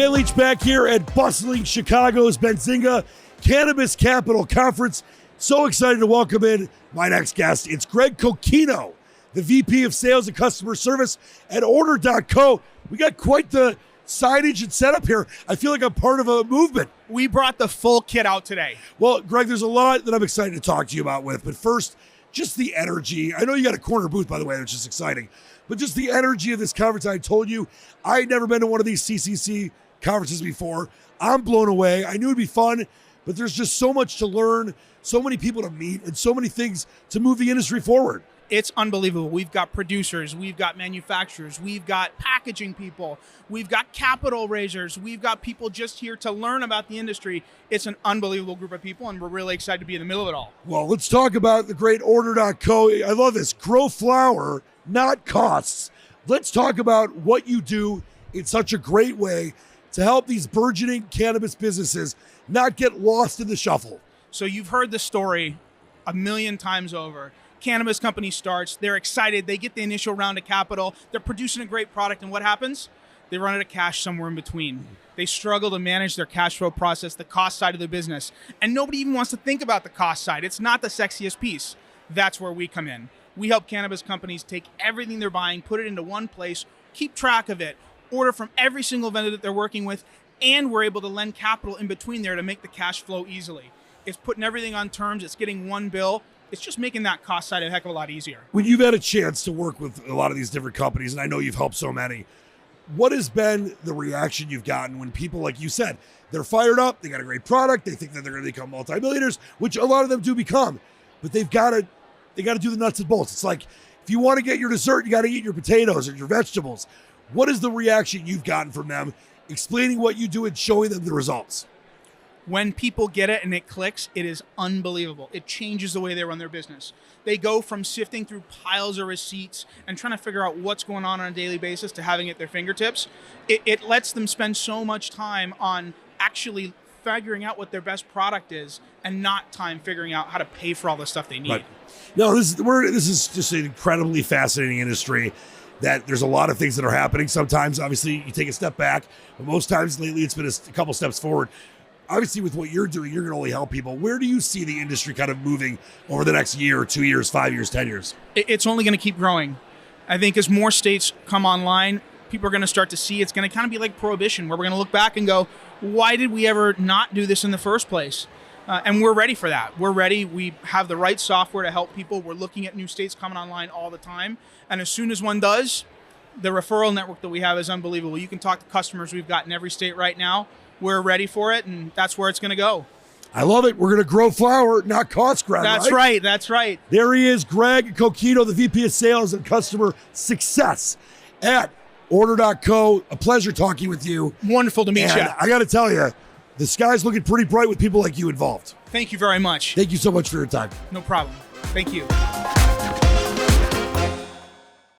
Dan Leach back here at bustling Chicago's Benzinga Cannabis Capital Conference. So excited to welcome in my next guest. It's Greg Coquino, the VP of Sales and Customer Service at Order.co. We got quite the signage and setup here. I feel like I'm part of a movement. We brought the full kit out today. Well, Greg, there's a lot that I'm excited to talk to you about with, but first, just the energy. I know you got a corner booth, by the way, which is exciting, but just the energy of this conference. I told you, I had never been to one of these CCC conferences before. I'm blown away. I knew it'd be fun, but there's just so much to learn, so many people to meet, and so many things to move the industry forward. It's unbelievable. We've got producers, we've got manufacturers, we've got packaging people, we've got capital raisers, we've got people just here to learn about the industry. It's an unbelievable group of people, and we're really excited to be in the middle of it all. Well, let's talk about the great Order.co. I love this. Grow flower, not costs. Let's talk about what you do in such a great way to help these burgeoning cannabis businesses not get lost in the shuffle. So you've heard the story a million times over. Cannabis company starts, they're excited, they get the initial round of capital, they're producing a great product, and what happens? They run out of cash somewhere in between. They struggle to manage their cash flow process, the cost side of the business, and nobody even wants to think about the cost side. It's not the sexiest piece. That's where we come in. We help cannabis companies take everything they're buying, put it into one place, keep track of it, order from every single vendor that they're working with, and we're able to lend capital in between there to make the cash flow easily. It's putting everything on terms, it's getting one bill. It's just making that cost side a heck of a lot easier. When you've had a chance to work with a lot of these different companies, and I know you've helped so many, what has been the reaction you've gotten when people, like you said, they're fired up, they got a great product, they think that they're going to become multimillionaires, which a lot of them do become, but they got to do the nuts and bolts. It's like, if you want to get your dessert, you got to eat your potatoes or your vegetables. What is the reaction you've gotten from them, explaining what you do and showing them the results? When people get it and it clicks, it is unbelievable. It changes the way they run their business. They go from sifting through piles of receipts and trying to figure out what's going on a daily basis to having it at their fingertips. It lets them spend so much time on actually figuring out what their best product is and not time figuring out how to pay for all the stuff they need. Right. No, this is just an incredibly fascinating industry. That there's a lot of things that are happening. Sometimes, obviously, you take a step back, but most times lately it's been a couple steps forward. Obviously, with what you're doing, you're going to only help people. Where do you see the industry kind of moving over the next year, 2 years, 5 years, 10 years? It's only going to keep growing. I think as more states come online, people are going to start to see it's going to kind of be like prohibition, where we're going to look back and go, why did we ever not do this in the first place? And we're ready for that. We're ready. We have the right software to help people. We're looking at new states coming online all the time. And as soon as one does, the referral network that we have is unbelievable. You can talk to customers we've got in every state right now. We're ready for it, and that's where it's going to go. I love it. We're going to grow flower, not cost, Greg. That's right. That's right. There he is, Greg Coquino, the VP of Sales and Customer Success at Order.co. A pleasure talking with you. Wonderful to meet you. I got to tell you, the sky's looking pretty bright with people like you involved. Thank you very much. Thank you so much for your time. No problem. Thank you.